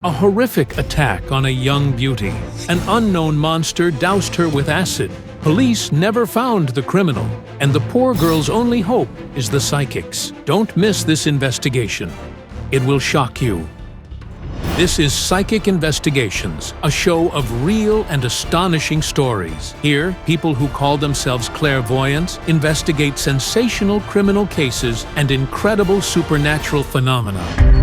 A horrific attack on a young beauty. An unknown monster doused her with acid. Police never found the criminal, and the poor girl's only hope is the psychics. Don't miss this investigation. It will shock you. This is Psychic Investigations, a show of real and astonishing stories. Here, people who call themselves clairvoyants investigate sensational criminal cases and incredible supernatural phenomena.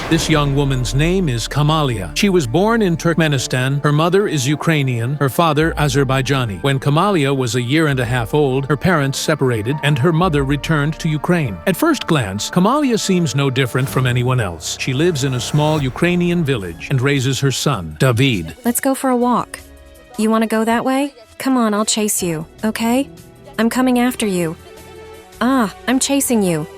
This young woman's name is Kamala. She was born in Turkmenistan. Her mother is Ukrainian, her father Azerbaijani. When Kamala was a year and a half old, her parents separated and her mother returned to Ukraine. At first glance, Kamala seems no different from anyone else. She lives in a small Ukrainian village and raises her son, David. Let's go for a walk. You want to go that way? Come on, I'll chase you, okay? I'm coming after you. I'm chasing you.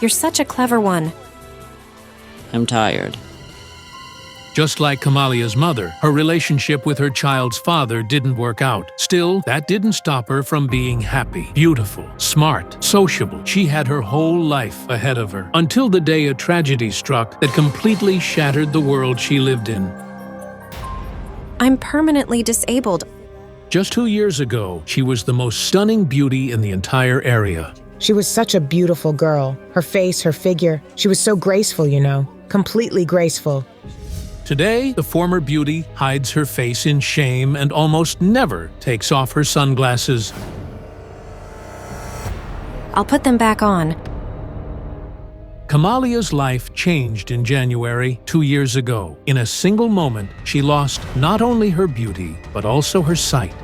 You're such a clever one. I'm tired. Just like Kamala's mother, her relationship with her child's father didn't work out. Still, that didn't stop her from being happy, beautiful, smart, sociable. She had her whole life ahead of her, until the day a tragedy struck that completely shattered the world she lived in. I'm permanently disabled. Just 2 years ago, she was the most stunning beauty in the entire area. She was such a beautiful girl. Her face, her figure. She was so graceful, you know. Completely graceful. Today, the former beauty hides her face in shame and almost never takes off her sunglasses. I'll put them back on. Kamala's life changed in January 2 years ago. In a single moment, she lost not only her beauty, but also her sight.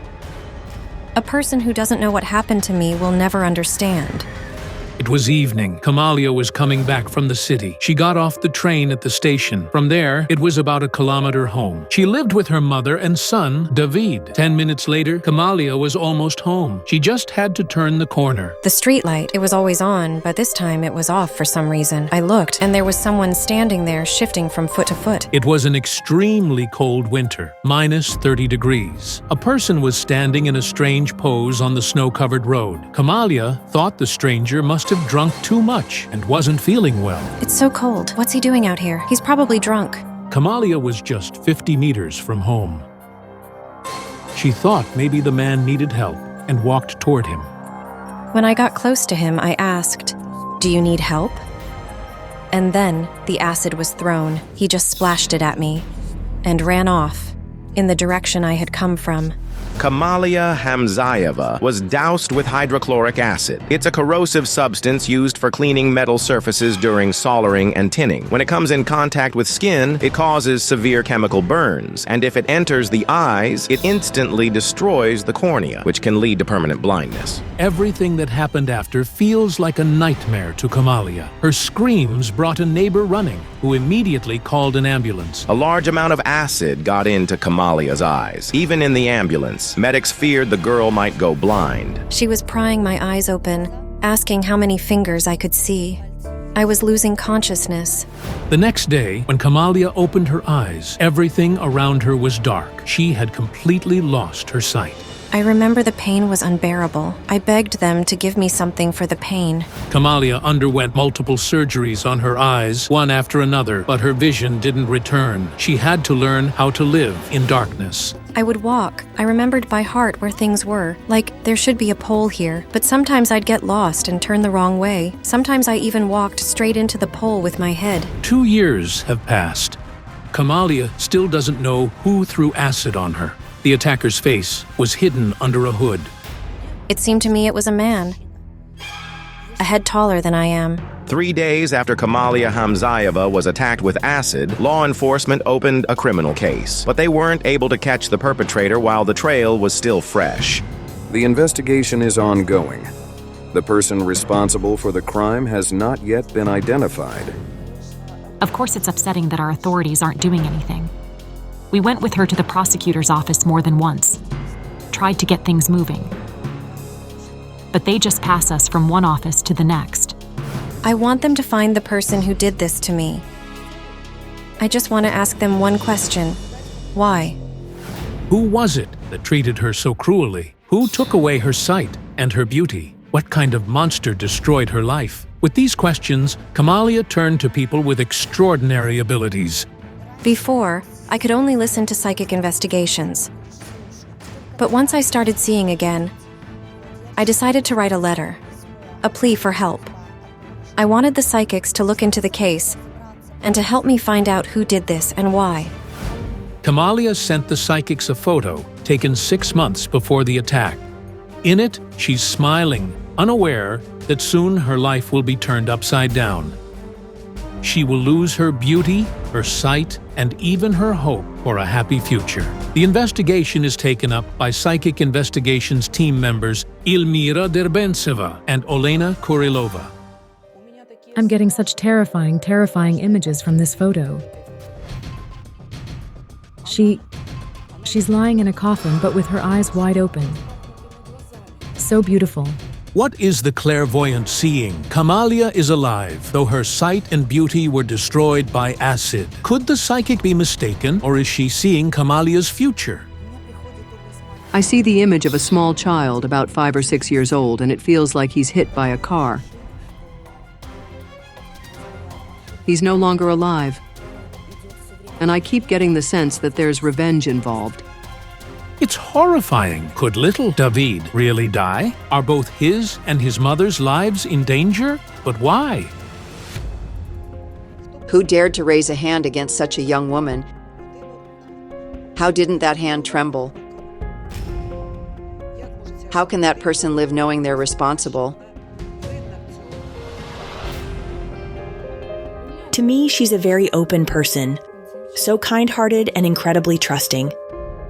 A person who doesn't know what happened to me will never understand. It was evening. Kamala was coming back from the city. She got off the train at the station. From there, it was about a kilometer home. She lived with her mother and son, David. 10 minutes later, Kamala was almost home. She just had to turn the corner. The streetlight, it was always on, but this time it was off for some reason. I looked, and there was someone standing there shifting from foot to foot. It was an extremely cold winter, minus 30 degrees. A person was standing in a strange pose on the snow-covered road. Kamala thought the stranger must have drunk too much and wasn't feeling well. It's so cold. What's he doing out here? He's probably drunk. Kamala was just 50 meters from home. She thought maybe the man needed help and walked toward him. When I got close to him, I asked, "Do you need help?" And then the acid was thrown. He just splashed it at me and ran off in the direction I had come from. Kamala Hamzayeva was doused with hydrochloric acid. It's a corrosive substance used for cleaning metal surfaces during soldering and tinning. When it comes in contact with skin, it causes severe chemical burns, and if it enters the eyes, it instantly destroys the cornea, which can lead to permanent blindness. Everything that happened after feels like a nightmare to Kamala. Her screams brought a neighbor running, who immediately called an ambulance. A large amount of acid got into Kamala's eyes. Even in the ambulance, medics feared the girl might go blind. She was prying my eyes open, asking how many fingers I could see. I was losing consciousness. The next day, when Kamala opened her eyes, everything around her was dark. She had completely lost her sight. I remember the pain was unbearable. I begged them to give me something for the pain. Kamala underwent multiple surgeries on her eyes, one after another, but her vision didn't return. She had to learn how to live in darkness. I would walk. I remembered by heart where things were. Like, there should be a pole here. But sometimes I'd get lost and turn the wrong way. Sometimes I even walked straight into the pole with my head. 2 years have passed. Kamala still doesn't know who threw acid on her. The attacker's face was hidden under a hood. It seemed to me it was a man. A head taller than I am. 3 days after Kamala Hamzayeva was attacked with acid, law enforcement opened a criminal case. But they weren't able to catch the perpetrator while the trail was still fresh. The investigation is ongoing. The person responsible for the crime has not yet been identified. Of course, it's upsetting that our authorities aren't doing anything. We went with her to the prosecutor's office more than once, tried to get things moving. But they just pass us from one office to the next. I want them to find the person who did this to me. I just want to ask them one question. Why? Who was it that treated her so cruelly? Who took away her sight and her beauty? What kind of monster destroyed her life? With these questions, Kamala turned to people with extraordinary abilities. Before, I could only listen to psychic investigations. But once I started seeing again, I decided to write a letter, a plea for help. I wanted the psychics to look into the case and to help me find out who did this and why. Kamala sent the psychics a photo taken 6 months before the attack. In it, she's smiling, unaware that soon her life will be turned upside down. She will lose her beauty, her sight, and even her hope for a happy future. The investigation is taken up by Psychic Investigations team members Ilmira Derbentseva and Olena Kurilova. I'm getting such terrifying images from this photo. She's lying in a coffin, but with her eyes wide open. So beautiful. What is the clairvoyant seeing? Kamala is alive, though her sight and beauty were destroyed by acid. Could the psychic be mistaken, or is she seeing Kamala's future? I see the image of a small child about 5 or 6 years old, and it feels like he's hit by a car. He's no longer alive. And I keep getting the sense that there's revenge involved. It's horrifying. Could little David really die? Are both his and his mother's lives in danger? But why? Who dared to raise a hand against such a young woman? How didn't that hand tremble? How can that person live knowing they're responsible? To me, she's a very open person, so kind-hearted and incredibly trusting.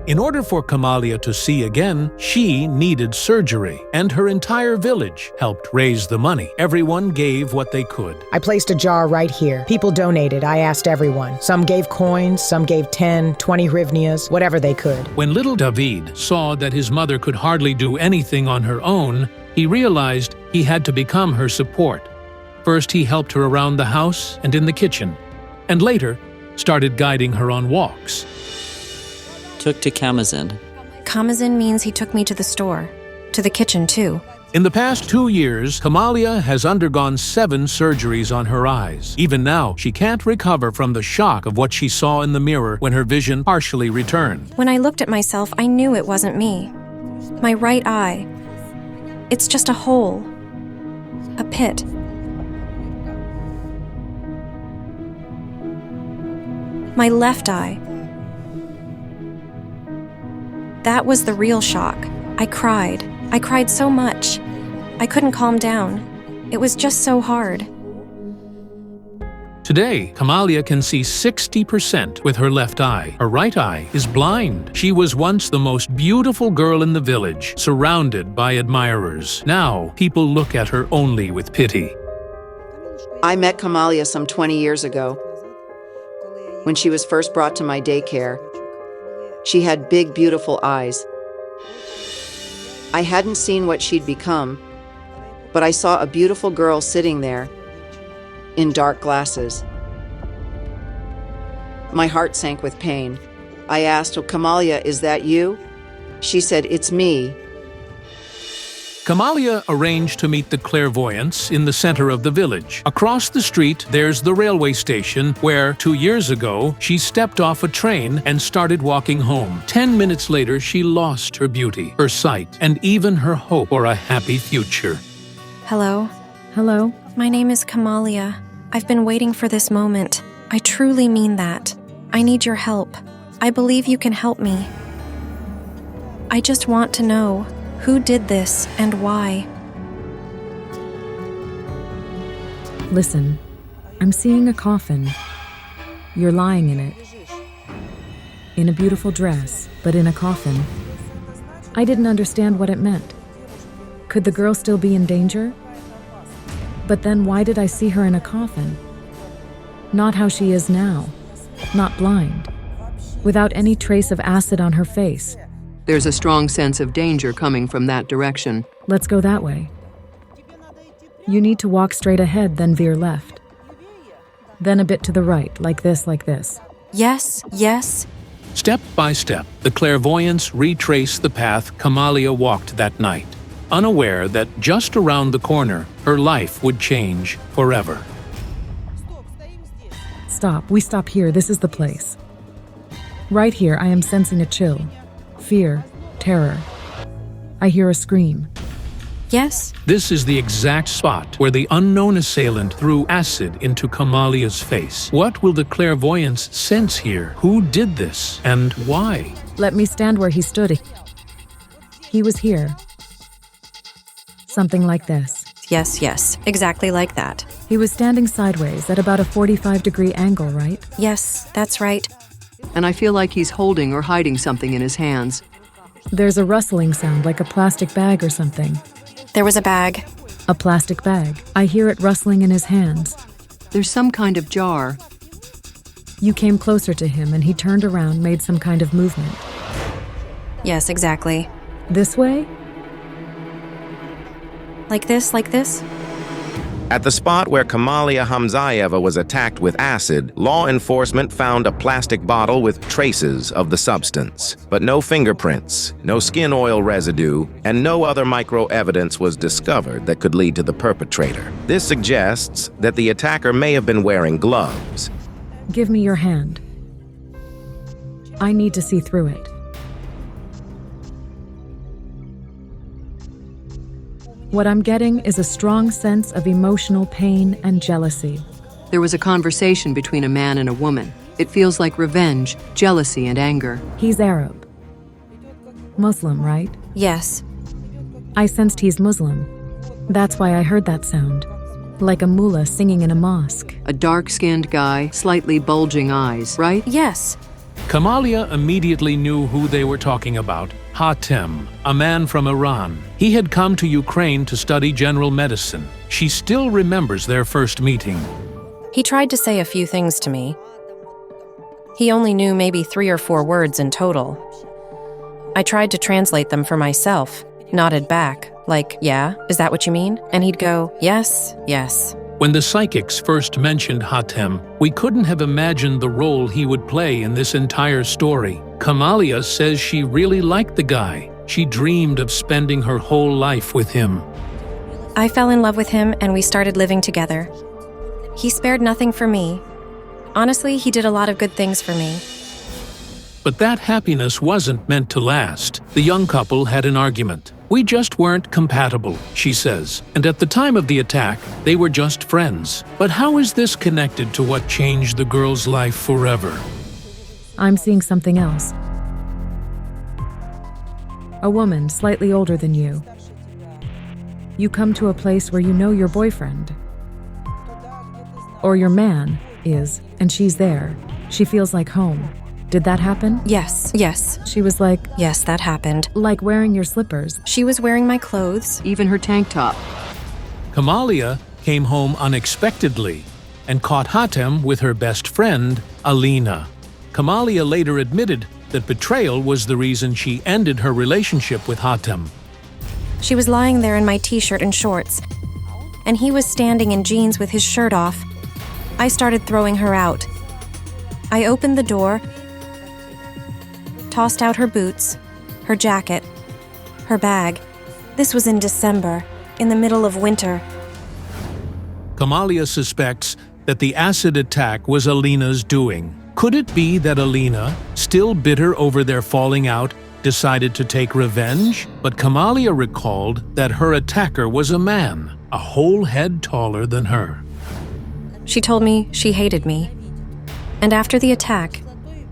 In order for Kamala to see again, she needed surgery, and her entire village helped raise the money. Everyone gave what they could. I placed a jar right here. People donated. I asked everyone. Some gave coins, some gave 10, 20 hryvnias, whatever they could. When little David saw that his mother could hardly do anything on her own, he realized he had to become her support. First, he helped her around the house and in the kitchen, and later started guiding her on walks. Took to Kamazin. Kamazin means he took me to the store, to the kitchen too. In the past 2 years, Kamala has undergone 7 surgeries on her eyes. Even now, she can't recover from the shock of what she saw in the mirror when her vision partially returned. When I looked at myself, I knew it wasn't me. My right eye. It's just a hole. A pit. My left eye. That was the real shock. I cried. I cried so much. I couldn't calm down. It was just so hard. Today, Kamala can see 60% with her left eye. Her right eye is blind. She was once the most beautiful girl in the village, surrounded by admirers. Now, people look at her only with pity. I met Kamala some 20 years ago. When she was first brought to my daycare, she had big, beautiful eyes. I hadn't seen what she'd become, but I saw a beautiful girl sitting there, in dark glasses. My heart sank with pain. I asked, "Oh, Kamala, is that you?" She said, "It's me." Kamala arranged to meet the clairvoyants in the center of the village. Across the street, there's the railway station where, 2 years ago, she stepped off a train and started walking home. 10 minutes later, she lost her beauty, her sight, and even her hope for a happy future. Hello? Hello? My name is Kamala. I've been waiting for this moment. I truly mean that. I need your help. I believe you can help me. I just want to know who did this and why. Listen, I'm seeing a coffin. You're lying in it. In a beautiful dress, but in a coffin. I didn't understand what it meant. Could the girl still be in danger? But then why did I see her in a coffin? Not how she is now. Not blind. Without any trace of acid on her face. There's a strong sense of danger coming from that direction. Let's go that way. You need to walk straight ahead, then veer left. Then a bit to the right, like this, like this. Yes, yes. Step by step, the clairvoyants retrace the path Kamala walked that night, unaware that just around the corner, her life would change forever. Stop. We stop here. This is the place. Right here, I am sensing a chill. Fear. Terror. I hear a scream. Yes? This is the exact spot where the unknown assailant threw acid into Kamala's face. What will the clairvoyants sense here? Who did this, and why? Let me stand where he stood. He was here. Something like this. Yes, exactly like that. He was standing sideways at about a 45-degree angle, right? Yes, that's right. And I feel like he's holding or hiding something in his hands. There's a rustling sound like a plastic bag or something. There was a bag. A plastic bag. I hear it rustling in his hands. There's some kind of jar. You came closer to him and he turned around, made some kind of movement. Yes, exactly. This way? Like this, like this? At the spot where Kamala Hamzayeva was attacked with acid, law enforcement found a plastic bottle with traces of the substance. But no fingerprints, no skin oil residue, and no other micro-evidence was discovered that could lead to the perpetrator. This suggests that the attacker may have been wearing gloves. Give me your hand. I need to see through it. What I'm getting is a strong sense of emotional pain and jealousy. There was a conversation between a man and a woman. It feels like revenge, jealousy, and anger. He's Arab. Muslim, right? Yes. I sensed he's Muslim. That's why I heard that sound. Like a mullah singing in a mosque. A dark-skinned guy, slightly bulging eyes, right? Yes. Kamala immediately knew who they were talking about. Hatem, a man from Iran. He had come to Ukraine to study general medicine. She still remembers their first meeting. He tried to say a few things to me. He only knew maybe 3 or 4 words in total. I tried to translate them for myself, nodded back, like, yeah, is that what you mean? And he'd go, yes, yes. When the psychics first mentioned Hatem, we couldn't have imagined the role he would play in this entire story. Kamala says she really liked the guy. She dreamed of spending her whole life with him. I fell in love with him and we started living together. He spared nothing for me. Honestly, he did a lot of good things for me. But that happiness wasn't meant to last. The young couple had an argument. We just weren't compatible, she says, and at the time of the attack, they were just friends. But how is this connected to what changed the girl's life forever? I'm seeing something else. A woman slightly older than you. You come to a place where you know your boyfriend. Or your man is, and she's there. She feels like home. Did that happen? Yes. She was like, yes, that happened. Like wearing your slippers. She was wearing my clothes. Even her tank top. Kamala came home unexpectedly and caught Hatem with her best friend, Alina. Kamala later admitted that betrayal was the reason she ended her relationship with Hatem. She was lying there in my t-shirt and shorts, and he was standing in jeans with his shirt off. I started throwing her out. I opened the door, tossed out her boots, her jacket, her bag. This was in December, in the middle of winter. Kamala suspects that the acid attack was Alina's doing. Could it be that Alina, still bitter over their falling out, decided to take revenge? But Kamala recalled that her attacker was a man, a whole head taller than her. She told me she hated me. And after the attack,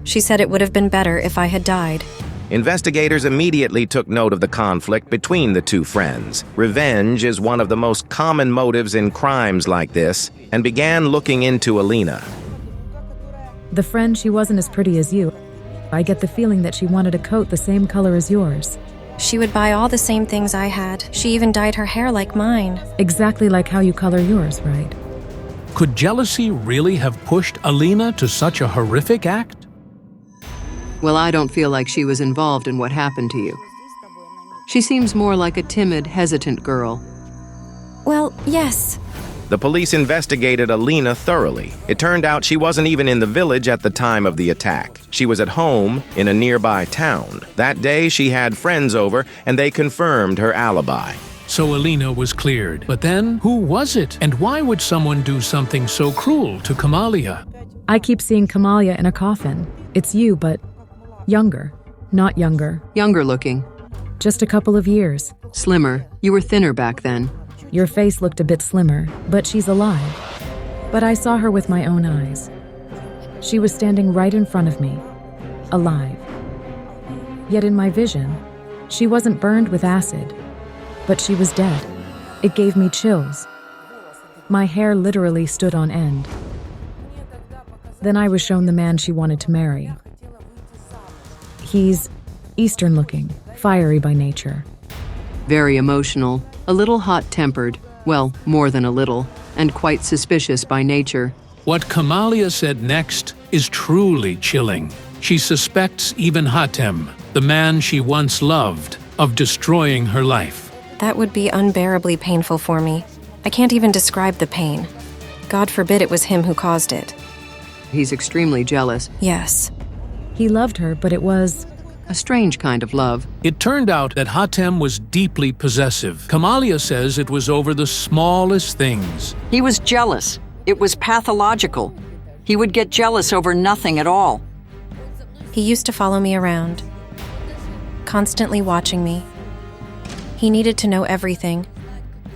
she said it would have been better if I had died. Investigators immediately took note of the conflict between the two friends. Revenge is one of the most common motives in crimes like this, and began looking into Alina. The friend, she wasn't as pretty as you. I get the feeling that she wanted a coat the same color as yours. She would buy all the same things I had. She even dyed her hair like mine. Exactly like how you color yours, right? Could jealousy really have pushed Alina to such a horrific act? Well, I don't feel like she was involved in what happened to you. She seems more like a timid, hesitant girl. Well, yes. The police investigated Alina thoroughly. It turned out she wasn't even in the village at the time of the attack. She was at home in a nearby town. That day, she had friends over, and they confirmed her alibi. So Alina was cleared. But then, who was it? And why would someone do something so cruel to Kamala? I keep seeing Kamala in a coffin. It's you, but younger. Not younger. Younger looking. Just a couple of years. Slimmer. You were thinner back then. Your face looked a bit slimmer, but she's alive. But I saw her with my own eyes. She was standing right in front of me, alive. Yet in my vision, she wasn't burned with acid, but she was dead. It gave me chills. My hair literally stood on end. Then I was shown the man she wanted to marry. He's Eastern-looking, fiery by nature. Very emotional, a little hot-tempered, well, more than a little, and quite suspicious by nature. What Kamala said next is truly chilling. She suspects even Hatem, the man she once loved, of destroying her life. That would be unbearably painful for me. I can't even describe the pain. God forbid it was him who caused it. He's extremely jealous. Yes. He loved her, but it was a strange kind of love. It turned out that Hatem was deeply possessive. Kamala says it was over the smallest things. He was jealous. It was pathological. He would get jealous over nothing at all. He used to follow me around, constantly watching me. He needed to know everything.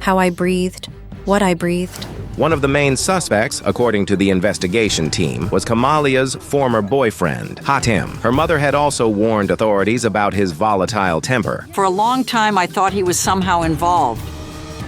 How I breathed, what I breathed. One of the main suspects, according to the investigation team, was Kamala's former boyfriend, Hatem. Her mother had also warned authorities about his volatile temper. For a long time, I thought he was somehow involved.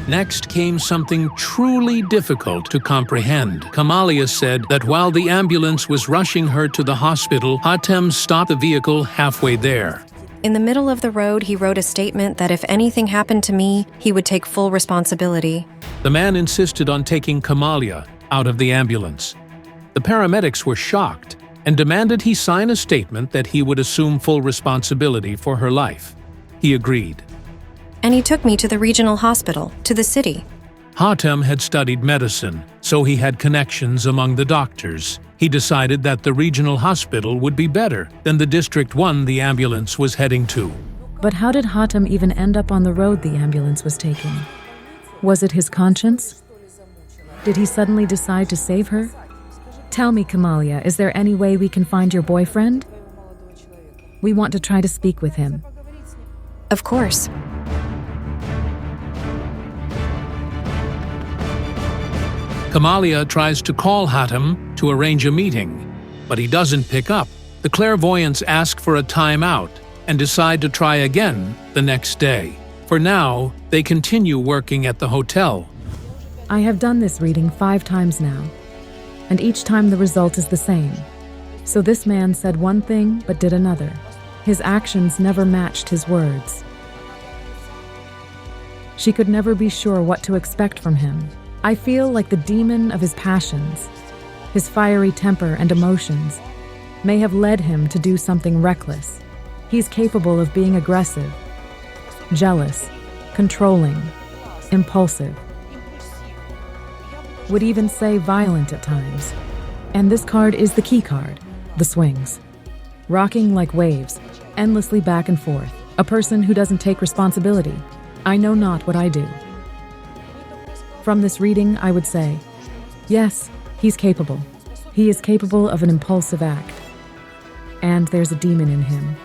Next came something truly difficult to comprehend. Kamala said that while the ambulance was rushing her to the hospital, Hatem stopped the vehicle halfway there. In the middle of the road, he wrote a statement that if anything happened to me, he would take full responsibility. The man insisted on taking Kamala out of the ambulance. The paramedics were shocked and demanded he sign a statement that he would assume full responsibility for her life. He agreed. And he took me to the regional hospital, to the city. Hatem had studied medicine, so he had connections among the doctors. He decided that the regional hospital would be better than the District 1 the ambulance was heading to. But how did Hatem even end up on the road the ambulance was taking? Was it his conscience? Did he suddenly decide to save her? Tell me, Kamala, is there any way we can find your boyfriend? We want to try to speak with him. Of course. Kamala tries to call Hatem to arrange a meeting, but he doesn't pick up. The clairvoyants ask for a timeout and decide to try again the next day. For now, they continue working at the hotel. I have done this reading 5 times now, and each time the result is the same. So this man said one thing but did another. His actions never matched his words. She could never be sure what to expect from him. I feel like the demon of his passions, his fiery temper and emotions, may have led him to do something reckless. He's capable of being aggressive, jealous, controlling, impulsive. Would even say violent at times. And this card is the key card, the swings. Rocking like waves, endlessly back and forth. A person who doesn't take responsibility. I know not what I do. From this reading, I would say, yes, he's capable. He is capable of an impulsive act. And there's a demon in him.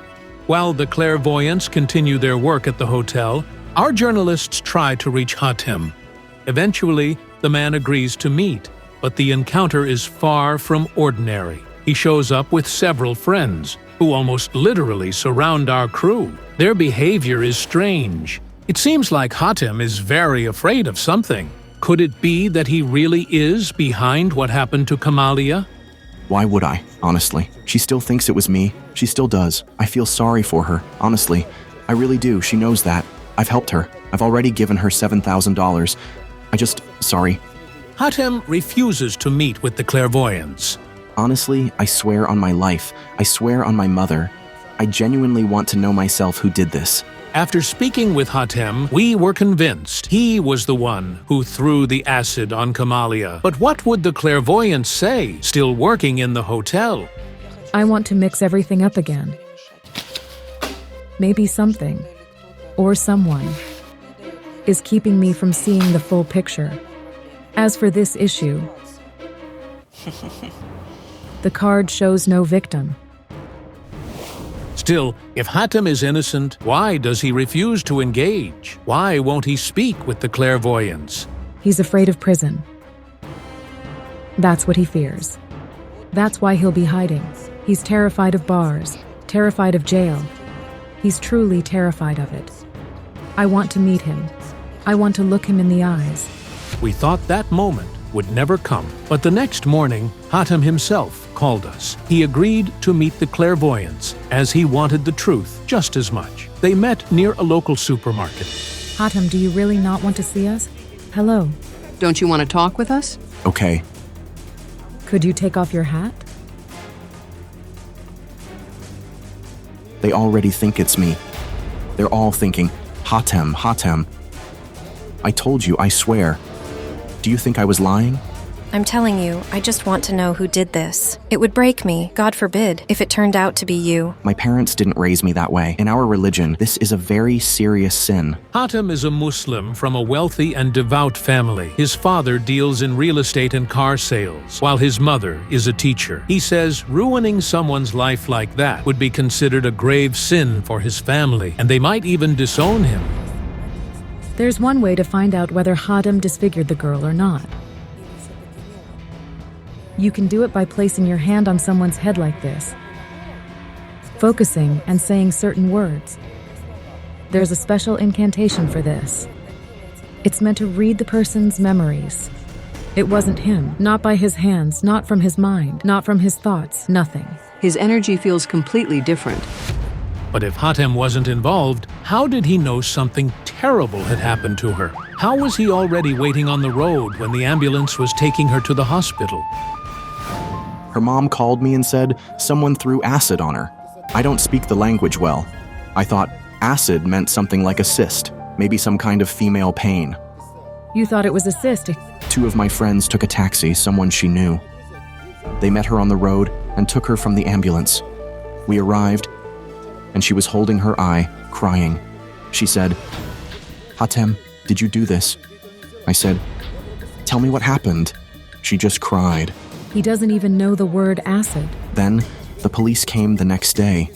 While the clairvoyants continue their work at the hotel, our journalists try to reach Hatem. Eventually, the man agrees to meet, but the encounter is far from ordinary. He shows up with several friends, who almost literally surround our crew. Their behavior is strange. It seems like Hatem is very afraid of something. Could it be that he really is behind what happened to Kamala? Why would I, honestly? She still thinks it was me. She still does. I feel sorry for her, honestly. I really do. She knows that. I've helped her. I've already given her $7,000. Sorry. Hatem refuses to meet with the clairvoyants. Honestly, I swear on my life. I swear on my mother. I genuinely want to know myself who did this. After speaking with Hatem, we were convinced he was the one who threw the acid on Kamala. But what would the clairvoyant say, still working in the hotel? I want to mix everything up again. Maybe something, or someone, is keeping me from seeing the full picture. As for this issue, the card shows no victim. Still, if Hatem is innocent, why does he refuse to engage? Why won't he speak with the clairvoyants? He's afraid of prison. That's what he fears. That's why he'll be hiding. He's terrified of bars, terrified of jail. He's truly terrified of it. I want to meet him. I want to look him in the eyes. We thought that moment would never come, but the next morning, Hatem himself called us. He agreed to meet the clairvoyants, as he wanted the truth just as much. They met near a local supermarket. Hatem, do you really not want to see us? Hello. Don't you want to talk with us? Okay. Could you take off your hat? They already think it's me. They're all thinking, Hatem, Hatem. I told you, I swear. Do you think I was lying? I'm telling you, I just want to know who did this. It would break me, God forbid, if it turned out to be you. My parents didn't raise me that way. In our religion, this is a very serious sin. Hatem is a Muslim from a wealthy and devout family. His father deals in real estate and car sales, while his mother is a teacher. He says ruining someone's life like that would be considered a grave sin for his family, and they might even disown him. There's one way to find out whether Hatem disfigured the girl or not. You can do it by placing your hand on someone's head like this, focusing and saying certain words. There's a special incantation for this. It's meant to read the person's memories. It wasn't him, not by his hands, not from his mind, not from his thoughts, nothing. His energy feels completely different. But if Hatem wasn't involved, how did he know something terrible had happened to her? How was he already waiting on the road when the ambulance was taking her to the hospital? Her mom called me and said someone threw acid on her. I don't speak the language well. I thought acid meant something like a cyst, maybe some kind of female pain. You thought it was a cyst. 2 of my friends took a taxi, someone she knew. They met her on the road and took her from the ambulance. We arrived, and she was holding her eye, crying. She said, Hatem, did you do this? I said, tell me what happened. She just cried. He doesn't even know the word acid. Then, the police came the next day.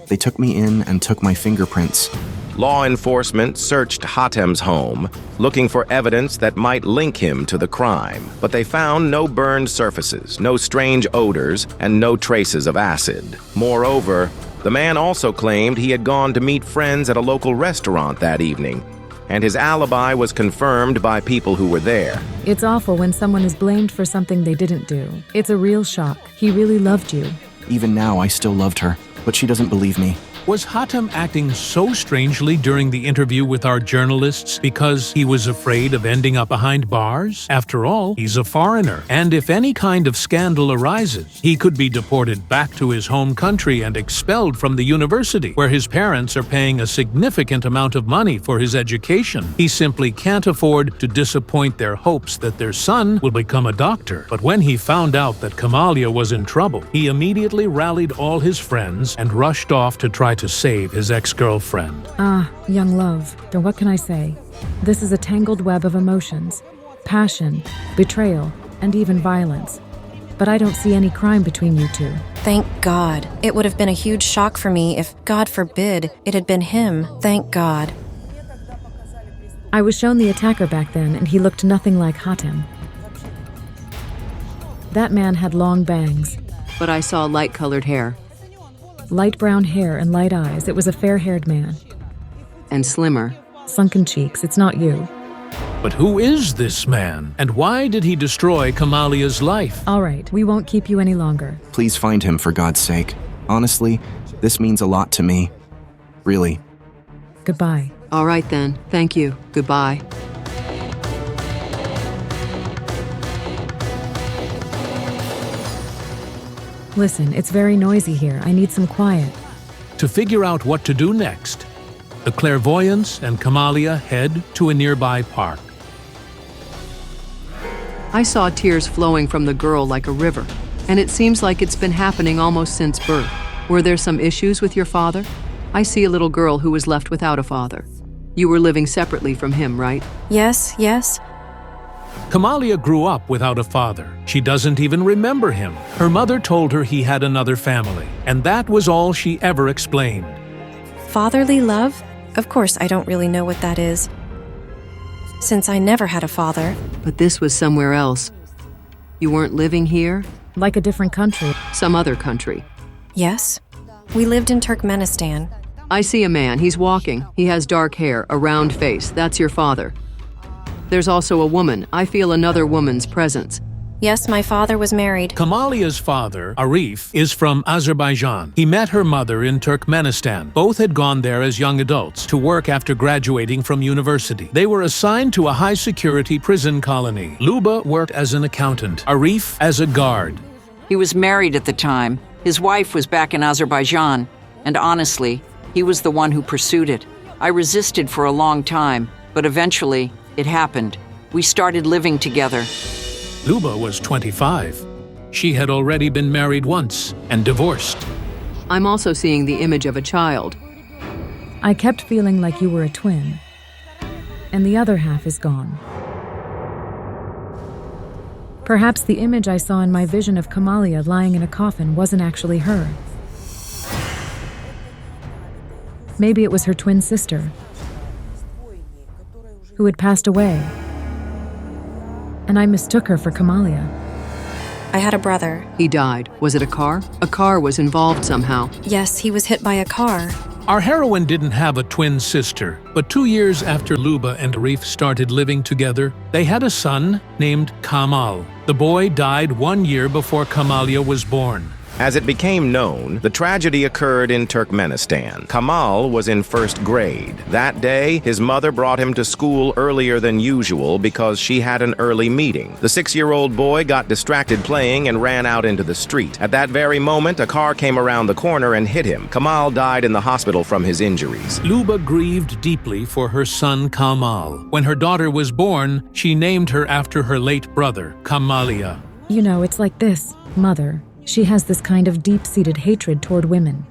They took me in and took my fingerprints. Law enforcement searched Hatem's home, looking for evidence that might link him to the crime. But they found no burned surfaces, no strange odors, and no traces of acid. Moreover, the man also claimed he had gone to meet friends at a local restaurant that evening, and his alibi was confirmed by people who were there. It's awful when someone is blamed for something they didn't do. It's a real shock. He really loved you. Even now, I still loved her, but she doesn't believe me. Was Hatem acting so strangely during the interview with our journalists because he was afraid of ending up behind bars? After all, he's a foreigner, and if any kind of scandal arises, he could be deported back to his home country and expelled from the university, where his parents are paying a significant amount of money for his education. He simply can't afford to disappoint their hopes that their son will become a doctor. But when he found out that Kamala was in trouble, he immediately rallied all his friends and rushed off to try to save his ex-girlfriend. Young love. Then what can I say? This is a tangled web of emotions, passion, betrayal, and even violence. But I don't see any crime between you two. Thank God. It would have been a huge shock for me if, God forbid, it had been him. Thank God. I was shown the attacker back then, and he looked nothing like Hatem. That man had long bangs. But I saw light-colored hair. Light brown hair and light eyes. It was a fair-haired man. And slimmer. Sunken cheeks. It's not you. But who is this man? And why did he destroy Kamala's life? All right, we won't keep you any longer. Please find him, for God's sake. Honestly, this means a lot to me. Really. Goodbye. All right then. Thank you. Goodbye. Listen, it's very noisy here. I need some quiet. To figure out what to do next, The clairvoyants and Kamala head to a nearby park. I saw tears flowing from the girl like a river, and it seems like it's been happening almost since birth. Were there some issues with your father? I see a little girl who was left without a father. You were living separately from him, right? Yes, yes. Kamala grew up without a father. She doesn't even remember him. Her mother told her he had another family, and that was all she ever explained. Fatherly love? Of course, I don't really know what that is, since I never had a father. But this was somewhere else. You weren't living here? Like a different country. Some other country. Yes. We lived in Turkmenistan. I see a man. He's walking. He has dark hair, a round face. That's your father. There's also a woman. I feel another woman's presence. Yes, my father was married. Kamala's father, Arif, is from Azerbaijan. He met her mother in Turkmenistan. Both had gone there as young adults to work after graduating from university. They were assigned to a high-security prison colony. Luba worked as an accountant, Arif as a guard. He was married at the time. His wife was back in Azerbaijan, and honestly, he was the one who pursued it. I resisted for a long time, but eventually, it happened. We started living together. Luba was 25. She had already been married once and divorced. I'm also seeing the image of a child. I kept feeling like you were a twin, and the other half is gone. Perhaps the image I saw in my vision of Kamala lying in a coffin wasn't actually her. Maybe it was her twin sister, who had passed away, and I mistook her for Kamala. I had a brother. He died. Was it a car? A car was involved somehow. Yes, he was hit by a car. Our heroine didn't have a twin sister, but 2 years after Luba and Arif started living together, they had a son named Kamal. The boy died 1 year before Kamala was born. As it became known, the tragedy occurred in Turkmenistan. Kamal was in first grade. That day, his mother brought him to school earlier than usual because she had an early meeting. The 6-year-old boy got distracted playing and ran out into the street. At that very moment, a car came around the corner and hit him. Kamal died in the hospital from his injuries. Luba grieved deeply for her son Kamal. When her daughter was born, she named her after her late brother, Kamala. You know, it's like this, Mother. She has this kind of deep-seated hatred toward women.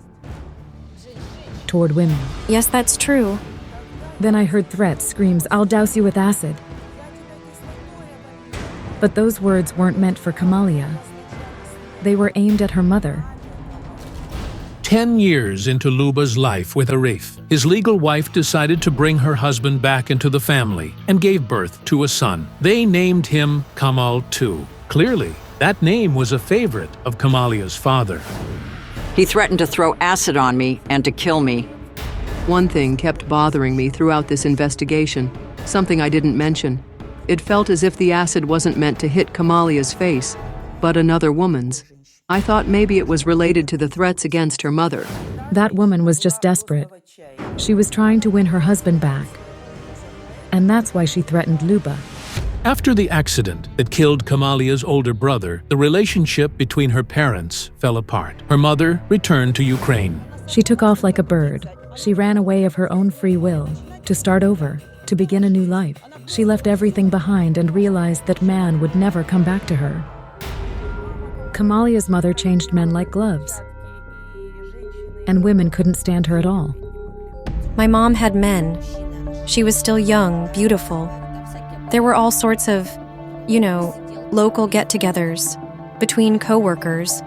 Yes, that's true. Then I heard threats, screams, "I'll douse you with acid." But those words weren't meant for Kamala. They were aimed at her mother. 10 years into Luba's life with Arif, his legal wife decided to bring her husband back into the family and gave birth to a son. They named him Kamal too. Clearly, that name was a favorite of Kamala's father. He threatened to throw acid on me and to kill me. One thing kept bothering me throughout this investigation, something I didn't mention. It felt as if the acid wasn't meant to hit Kamala's face, but another woman's. I thought maybe it was related to the threats against her mother. That woman was just desperate. She was trying to win her husband back. And that's why she threatened Luba. After the accident that killed Kamala's older brother, the relationship between her parents fell apart. Her mother returned to Ukraine. She took off like a bird. She ran away of her own free will, to start over, to begin a new life. She left everything behind and realized that man would never come back to her. Kamala's mother changed men like gloves. And women couldn't stand her at all. My mom had men. She was still young, beautiful. There were all sorts of, local get-togethers between co-workers.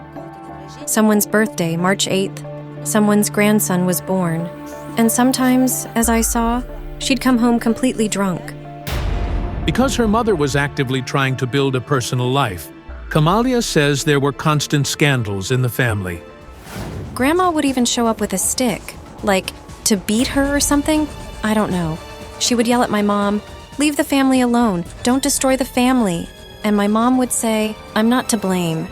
Someone's birthday, March 8th. Someone's grandson was born. And sometimes, as I saw, she'd come home completely drunk. Because her mother was actively trying to build a personal life, Kamala says there were constant scandals in the family. Grandma would even show up with a stick, like to beat her or something. I don't know. She would yell at my mom, "Leave the family alone, don't destroy the family." And my mom would say, "I'm not to blame."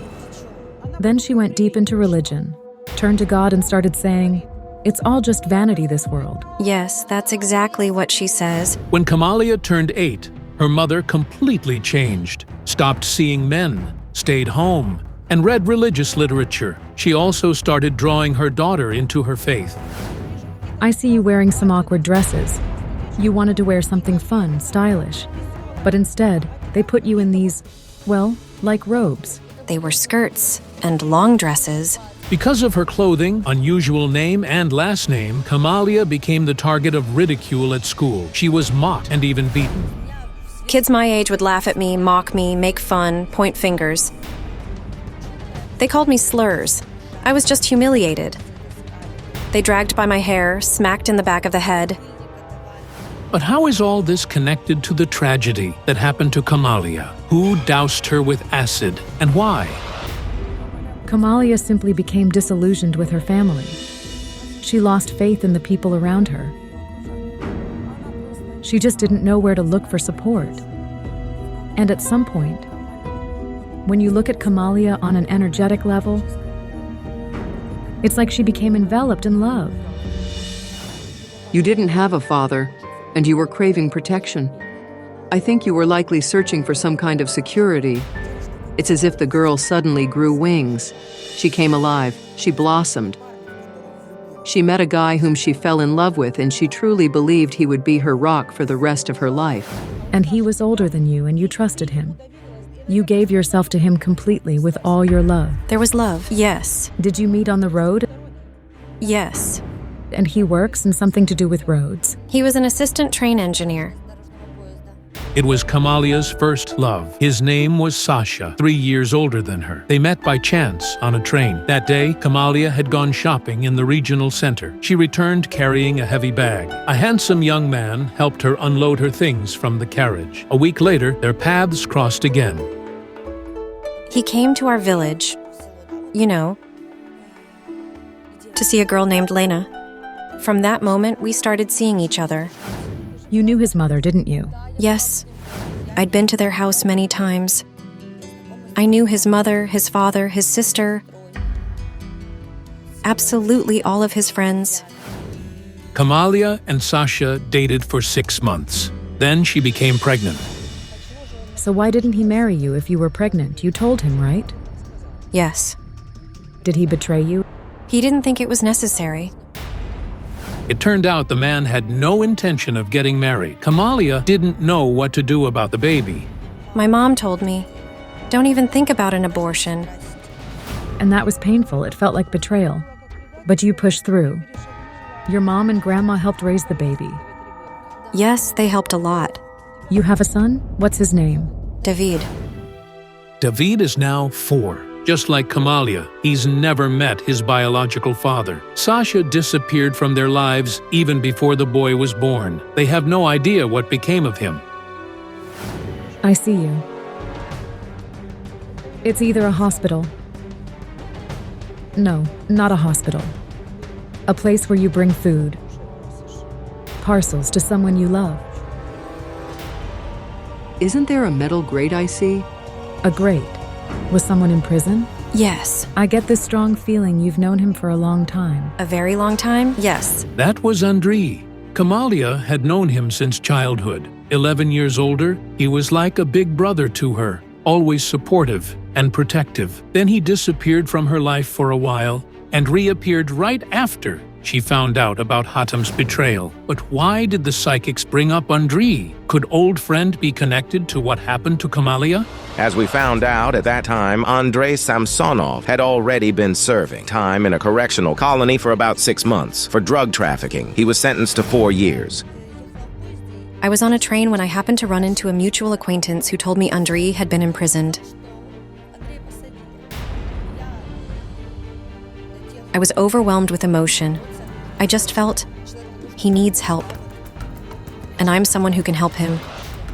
Then she went deep into religion, turned to God and started saying, "It's all just vanity, this world." Yes, that's exactly what she says. When Kamala turned 8, her mother completely changed, stopped seeing men, stayed home, and read religious literature. She also started drawing her daughter into her faith. I see you wearing some awkward dresses. You wanted to wear something fun, stylish. But instead, they put you in these, well, like robes. They were skirts and long dresses. Because of her clothing, unusual name, and last name, Kamala became the target of ridicule at school. She was mocked and even beaten. Kids my age would laugh at me, mock me, make fun, point fingers. They called me slurs. I was just humiliated. They dragged by my hair, smacked in the back of the head. But how is all this connected to the tragedy that happened to Kamala? Who doused her with acid, and why? Kamala simply became disillusioned with her family. She lost faith in the people around her. She just didn't know where to look for support. And at some point, when you look at Kamala on an energetic level, it's like she became enveloped in love. You didn't have a father, and you were craving protection. I think you were likely searching for some kind of security. It's as if the girl suddenly grew wings. She came alive. She blossomed. She met a guy whom she fell in love with, and she truly believed he would be her rock for the rest of her life. And he was older than you, and you trusted him. You gave yourself to him completely with all your love. There was love, yes. Did you meet on the road? Yes. And he works in something to do with roads? He was an assistant train engineer. It was Kamala's first love. His name was Sasha, 3 years older than her. They met by chance on a train. That day, Kamala had gone shopping in the regional center. She returned carrying a heavy bag. A handsome young man helped her unload her things from the carriage. A week later, their paths crossed again. He came to our village, you know, to see a girl named Lena. From that moment, we started seeing each other. You knew his mother, didn't you? Yes. I'd been to their house many times. I knew his mother, his father, his sister, absolutely all of his friends. Kamala and Sasha dated for 6 months. Then she became pregnant. So why didn't he marry you if you were pregnant? You told him, right? Yes. Did he betray you? He didn't think it was necessary. It turned out the man had no intention of getting married. Kamala didn't know what to do about the baby. My mom told me, don't even think about an abortion. And that was painful. It felt like betrayal. But you pushed through. Your mom and grandma helped raise the baby. Yes, they helped a lot. You have a son? What's his name? David. David is now 4. Just like Kamala, he's never met his biological father. Sasha disappeared from their lives even before the boy was born. They have no idea what became of him. I see you. It's either a hospital. No, not a hospital. A place where you bring food. Parcels to someone you love. Isn't there a metal grate I see? A grate? Was someone in prison? Yes. I get this strong feeling you've known him for a long time. A very long time? Yes. That was Andrei. Kamala had known him since childhood. 11 years older, he was like a big brother to her, always supportive and protective. Then he disappeared from her life for a while and reappeared right after she found out about Hatem's betrayal. But why did the psychics bring up Andrei? Could old friend be connected to what happened to Kamala? As we found out at that time, Andrei Samsonov had already been serving time in a correctional colony for about 6 months for drug trafficking. He was sentenced to 4 years. I was on a train when I happened to run into a mutual acquaintance who told me Andrei had been imprisoned. I was overwhelmed with emotion. I just felt he needs help. And I'm someone who can help him.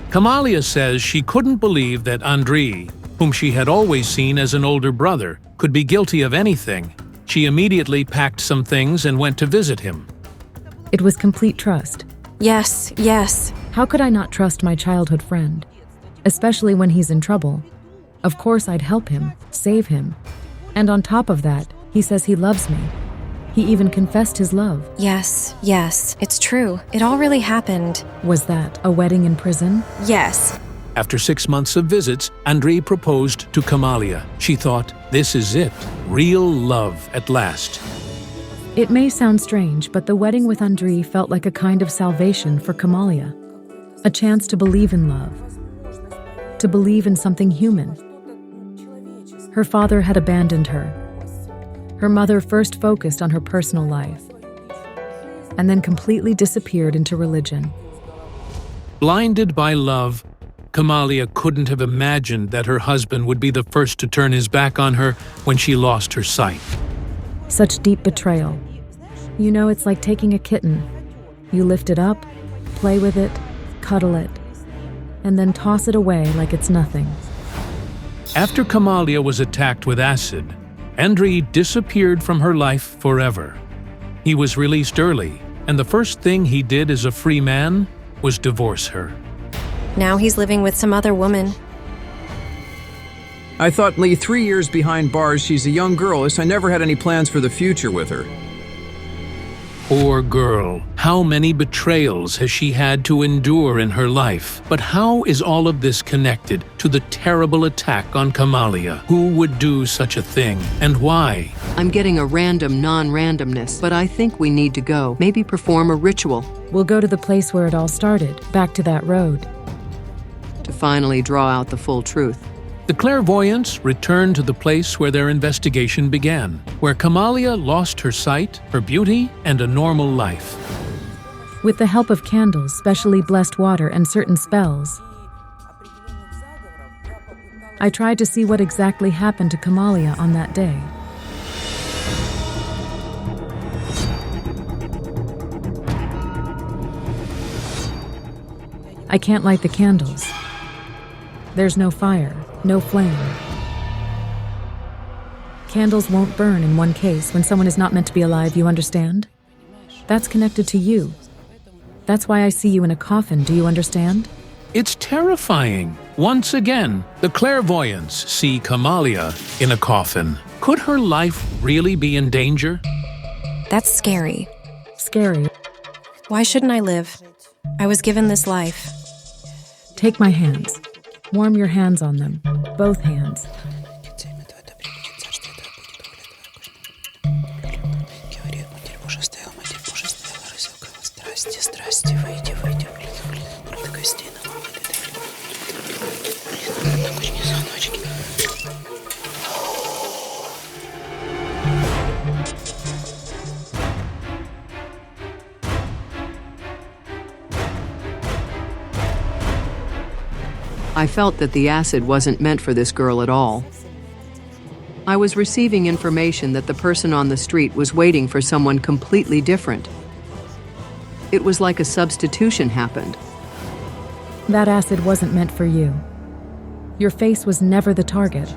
Kamala says she couldn't believe that Andrei, whom she had always seen as an older brother, could be guilty of anything. She immediately packed some things and went to visit him. It was complete trust. Yes, yes. How could I not trust my childhood friend? Especially when he's in trouble. Of course I'd help him, save him. And on top of that, he says he loves me. He even confessed his love. Yes, yes, it's true. It all really happened. Was that a wedding in prison? Yes. After 6 months of visits, Andrei proposed to Kamala. She thought, this is it. Real love at last. It may sound strange, but the wedding with Andrei felt like a kind of salvation for Kamala. A chance to believe in love. To believe in something human. Her father had abandoned her. Her mother first focused on her personal life, and then completely disappeared into religion. Blinded by love, Kamala couldn't have imagined that her husband would be the first to turn his back on her when she lost her sight. Such deep betrayal. You know, it's like taking a kitten. You lift it up, play with it, cuddle it, and then toss it away like it's nothing. After Kamala was attacked with acid, Andrei disappeared from her life forever. He was released early, and the first thing he did as a free man was divorce her. Now he's living with some other woman. I thought Lee 3 years behind bars, she's a young girl, as I never had any plans for the future with her. Poor girl. How many betrayals has she had to endure in her life? But how is all of this connected to the terrible attack on Kamala? Who would do such a thing, and why? I'm getting a random non-randomness, but I think we need to go. Maybe perform a ritual. We'll go to the place where it all started, back to that road. To finally draw out the full truth. The clairvoyants returned to the place where their investigation began, where Kamala lost her sight, her beauty, and a normal life. With the help of candles, specially blessed water, and certain spells, I tried to see what exactly happened to Kamala on that day. I can't light the candles. There's no fire. No flame. Candles won't burn in one case when someone is not meant to be alive, you understand? That's connected to you. That's why I see you in a coffin, do you understand? It's terrifying. Once again, the clairvoyants see Kamala in a coffin. Could her life really be in danger? That's scary. Scary. Why shouldn't I live? I was given this life. Take my hands. Warm your hands on them. Both hands. I felt that the acid wasn't meant for this girl at all. I was receiving information that the person on the street was waiting for someone completely different. It was like a substitution happened. That acid wasn't meant for you. Your face was never the target.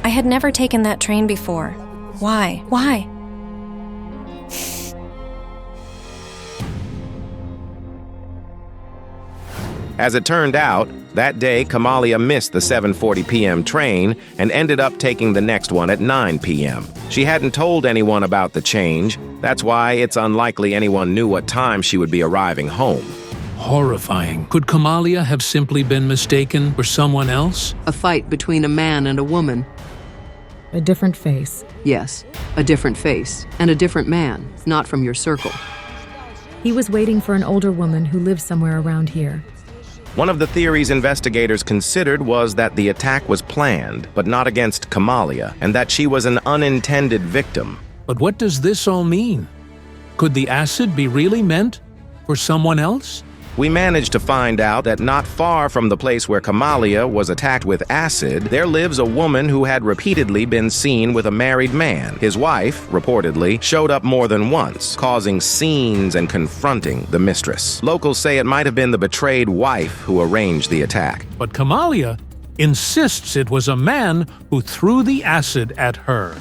I had never taken that train before. Why? Why? As it turned out, that day Kamala missed the 7:40 p.m. train and ended up taking the next one at 9 p.m. She hadn't told anyone about the change. That's why it's unlikely anyone knew what time she would be arriving home. Horrifying. Could Kamala have simply been mistaken for someone else? A fight between a man and a woman. A different face. Yes, a different face, and a different man, not from your circle. He was waiting for an older woman who lives somewhere around here. One of the theories investigators considered was that the attack was planned, but not against Kamala, and that she was an unintended victim. But what does this all mean? Could the acid be really meant for someone else? We managed to find out that not far from the place where Kamala was attacked with acid, there lives a woman who had repeatedly been seen with a married man. His wife, reportedly, showed up more than once, causing scenes and confronting the mistress. Locals say it might have been the betrayed wife who arranged the attack. But Kamala insists it was a man who threw the acid at her.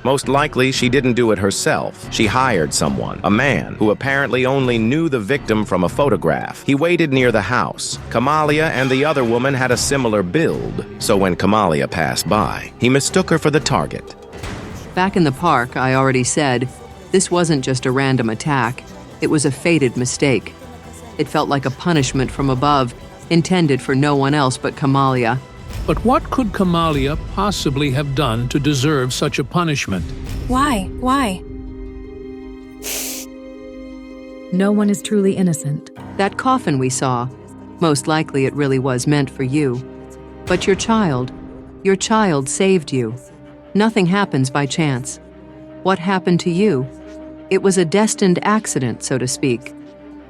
Most likely, she didn't do it herself. She hired someone, a man, who apparently only knew the victim from a photograph. He waited near the house. Kamala and the other woman had a similar build, so when Kamala passed by, he mistook her for the target. Back in the park, I already said, this wasn't just a random attack. It was a fated mistake. It felt like a punishment from above, intended for no one else but Kamala. But what could Kamala possibly have done to deserve such a punishment? Why? Why? No one is truly innocent. That coffin we saw, most likely it really was meant for you. But your child saved you. Nothing happens by chance. What happened to you? It was a destined accident, so to speak.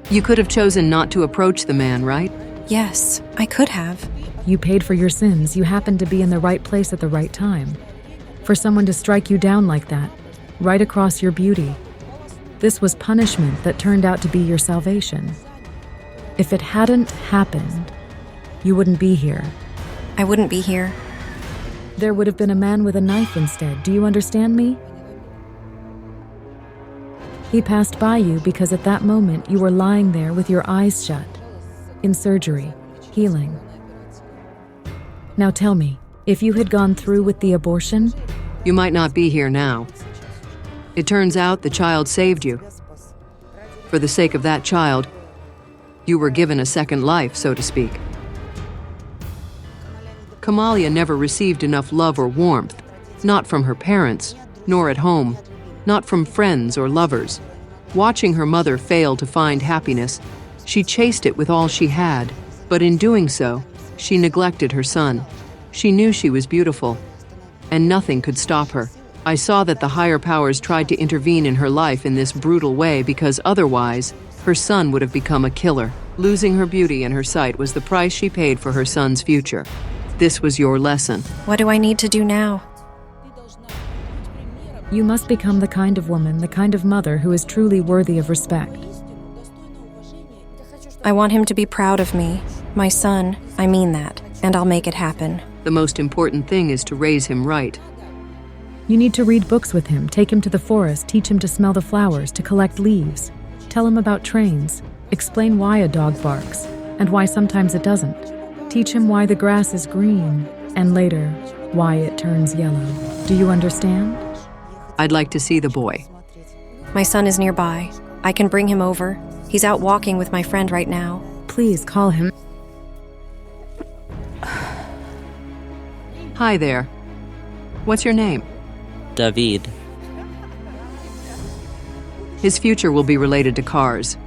You could have chosen not to approach the man, right? Yes, I could have. You paid for your sins. You happened to be in the right place at the right time. For someone to strike you down like that, right across your beauty. This was punishment that turned out to be your salvation. If it hadn't happened, you wouldn't be here. I wouldn't be here. There would have been a man with a knife instead. Do you understand me? He passed by you because at that moment you were lying there with your eyes shut, in surgery, healing. Now tell me, if you had gone through with the abortion, you might not be here now. It turns out the child saved you. For the sake of that child, you were given a second life, so to speak. Kamala never received enough love or warmth, not from her parents, nor at home, not from friends or lovers. Watching her mother fail to find happiness, she chased it with all she had, but in doing so, she neglected her son. She knew she was beautiful, and nothing could stop her. I saw that the higher powers tried to intervene in her life in this brutal way because otherwise, her son would have become a killer. Losing her beauty and her sight was the price she paid for her son's future. This was your lesson. What do I need to do now? You must become the kind of woman, the kind of mother who is truly worthy of respect. I want him to be proud of me. My son, I mean that, and I'll make it happen. The most important thing is to raise him right. You need to read books with him, take him to the forest, teach him to smell the flowers, to collect leaves. Tell him about trains, explain why a dog barks, and why sometimes it doesn't. Teach him why the grass is green, and later, why it turns yellow. Do you understand? I'd like to see the boy. My son is nearby. I can bring him over. He's out walking with my friend right now. Please call him. Hi there. What's your name? David. His future will be related to cars.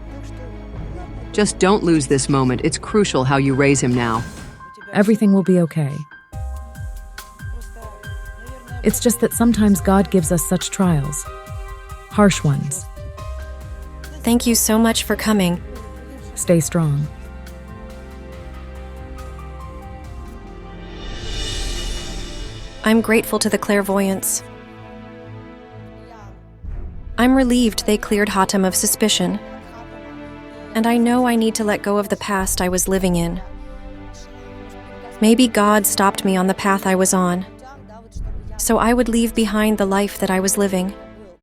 Just don't lose this moment. It's crucial how you raise him now. Everything will be okay. It's just that sometimes God gives us such trials. Harsh ones. Thank you so much for coming. Stay strong. I'm grateful to the clairvoyants. I'm relieved they cleared Hatem of suspicion. And I know I need to let go of the past I was living in. Maybe God stopped me on the path I was on, so I would leave behind the life that I was living.